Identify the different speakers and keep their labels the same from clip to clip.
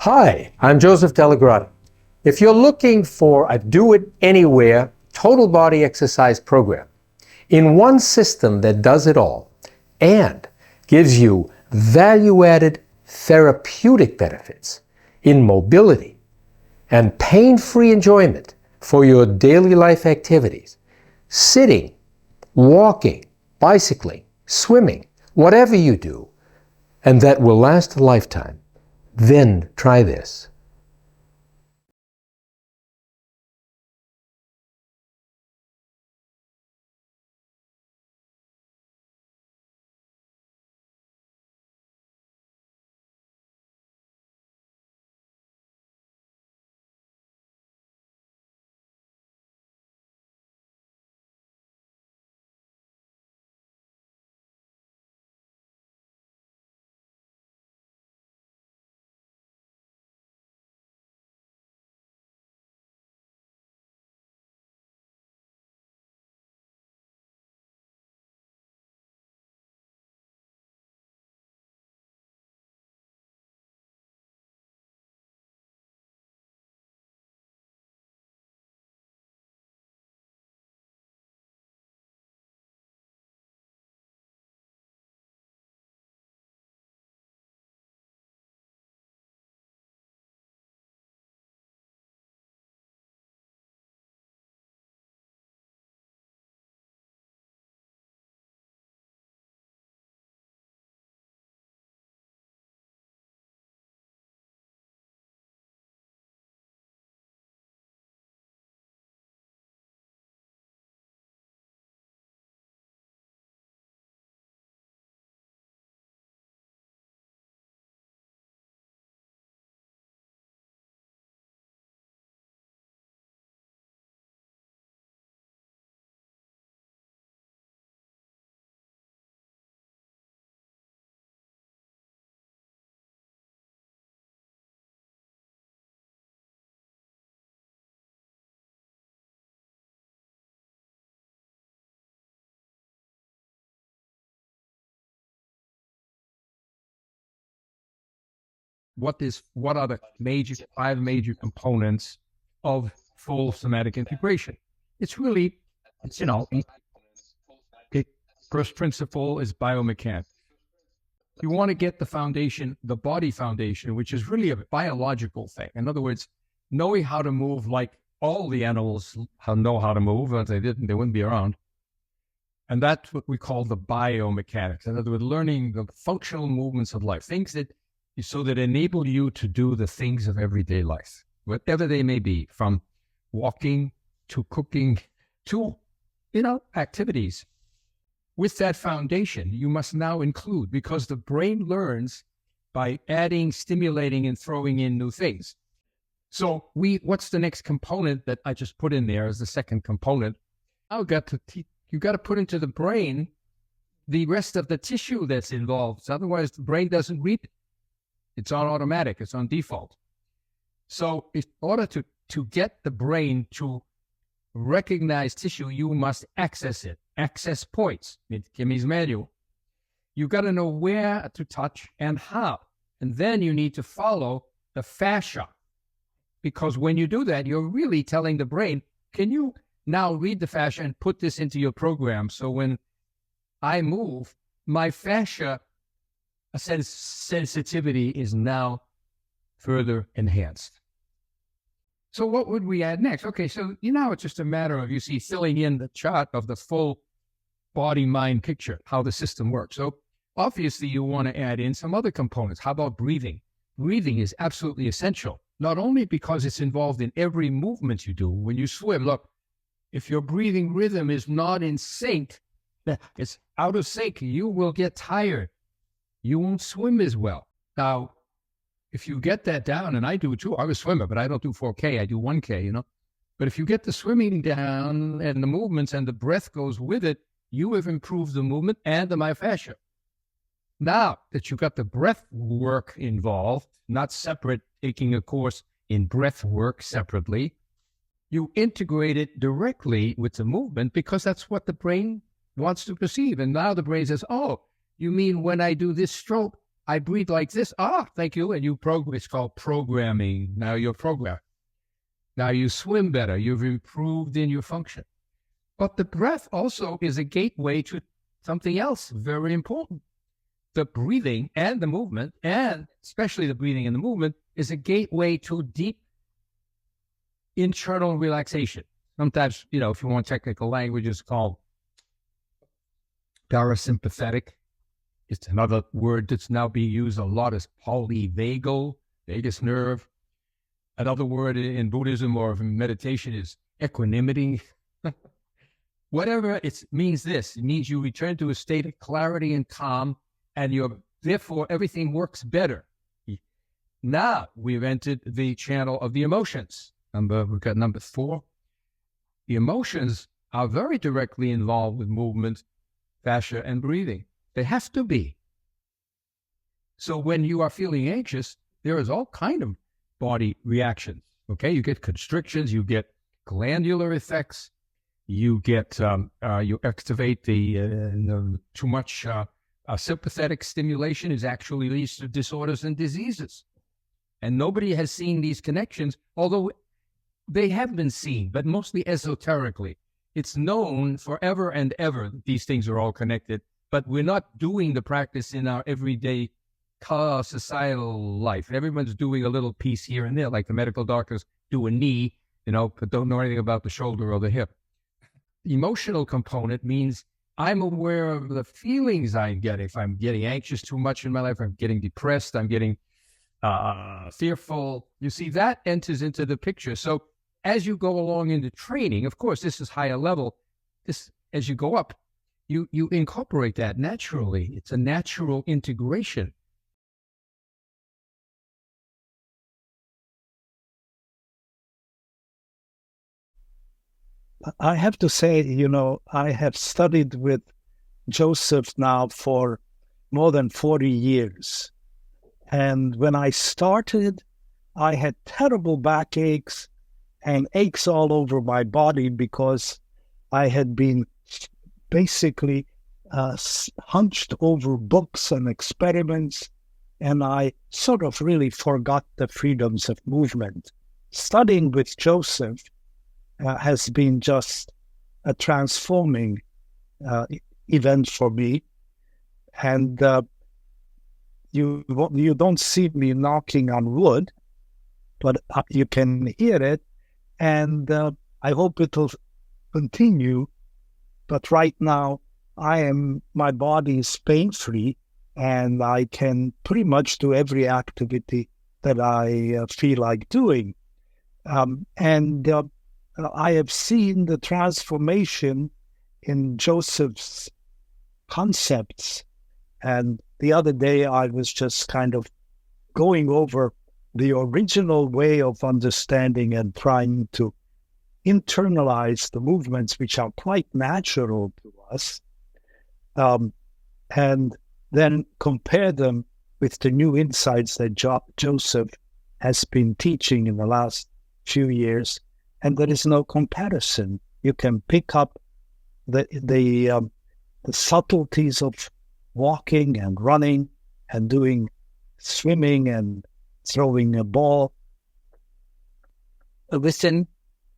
Speaker 1: Hi, I'm Joseph DellaGrotte. If you're looking for a do-it-anywhere total body exercise program in one system that does it all and gives you value-added therapeutic benefits in mobility and pain-free enjoyment for your daily life activities, sitting, walking, bicycling, swimming, whatever you do, and that will last a lifetime, then try this.
Speaker 2: What are the five major components of full somatic integration? It's really, first principle is biomechanics. You want to get the foundation, the body foundation, which is really a biological thing. In other words, knowing how to move like all the animals know how to move. If they didn't, they wouldn't be around. And that's what we call the biomechanics. In other words, learning the functional movements of life, things that enable you to do the things of everyday life, whatever they may be, from walking to cooking to, activities. With that foundation, you must now include, because the brain learns by adding, stimulating, and throwing in new things. So what's the next component that I just put in there as the second component? You got to put into the brain the rest of the tissue that's involved. Otherwise, the brain doesn't read it. It's on automatic. It's on default. So in order to get the brain to recognize tissue, you must access it. Access points. Kimmy's manual. You got to know where to touch and how. And then you need to follow the fascia. Because when you do that, you're really telling the brain, can you now read the fascia and put this into your program? So when I move, my fascia sensitivity is now further enhanced. So what would we add next? Okay, so it's just a matter of, filling in the chart of the full body-mind picture, how the system works. So obviously you want to add in some other components. How about breathing? Breathing is absolutely essential, not only because it's involved in every movement you do. When you swim, look, if your breathing rhythm is not in sync, it's out of sync, you will get tired. You won't swim as well. Now, if you get that down, and I do too, I'm a swimmer, but I don't do 4K, I do 1K, But if you get the swimming down and the movements and the breath goes with it, you have improved the movement and the myofascia. Now that you got the breath work involved, not separate, taking a course in breath work separately, you integrate it directly with the movement because that's what the brain wants to perceive. And now the brain says, oh, you mean when I do this stroke, I breathe like this. Thank you. And it's called programming. Now you're programmed. Now you swim better. You've improved in your function. But the breath also is a gateway to something else very important. The breathing and the movement, and especially the breathing and the movement, is a gateway to deep internal relaxation. Sometimes, if you want technical language, it's called parasympathetic. It's another word that's now being used a lot as polyvagal, vagus nerve. Another word in Buddhism or in meditation is equanimity. Whatever it means it means you return to a state of clarity and calm, and therefore everything works better. Now we've entered the channel of the emotions. We've got number 4. The emotions are very directly involved with movement, fascia, and breathing. They have to be. So when you are feeling anxious, there is all kind of body reactions. Okay, you get constrictions, you get glandular effects, you get you activate the too much sympathetic stimulation is actually leads to disorders and diseases. And nobody has seen these connections, although they have been seen, but mostly esoterically. It's known forever and ever that these things are all connected, but we're not doing the practice in our everyday societal life. Everyone's doing a little piece here and there, like the medical doctors do a knee, but don't know anything about the shoulder or the hip. The emotional component means I'm aware of the feelings I get. If I'm getting anxious too much in my life, I'm getting depressed, I'm getting fearful. You see, that enters into the picture. So as you go along into training, of course, this is higher level. As you go up, you incorporate that naturally. It's a natural integration.
Speaker 3: I have to say, I have studied with Joseph now for more than 40 years. And when I started, I had terrible backaches and aches all over my body because I had been basically hunched over books and experiments, and I sort of really forgot the freedoms of movement. Studying with Joseph has been just a transforming event for me. And you don't see me knocking on wood, but you can hear it. And I hope it'll continue. But right now, my body is pain-free, and I can pretty much do every activity that I feel like doing. I have seen the transformation in Joseph's concepts. And the other day, I was just kind of going over the original way of understanding and trying to internalize the movements, which are quite natural to us, and then compare them with the new insights that Joseph has been teaching in the last few years. And there is no comparison. You can pick up the subtleties of walking and running and doing swimming and throwing a ball within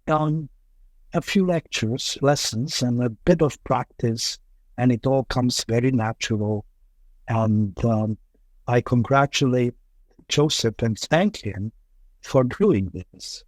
Speaker 3: a few lessons and a bit of practice, and it all comes very natural. And I congratulate Joseph and thank him for doing this.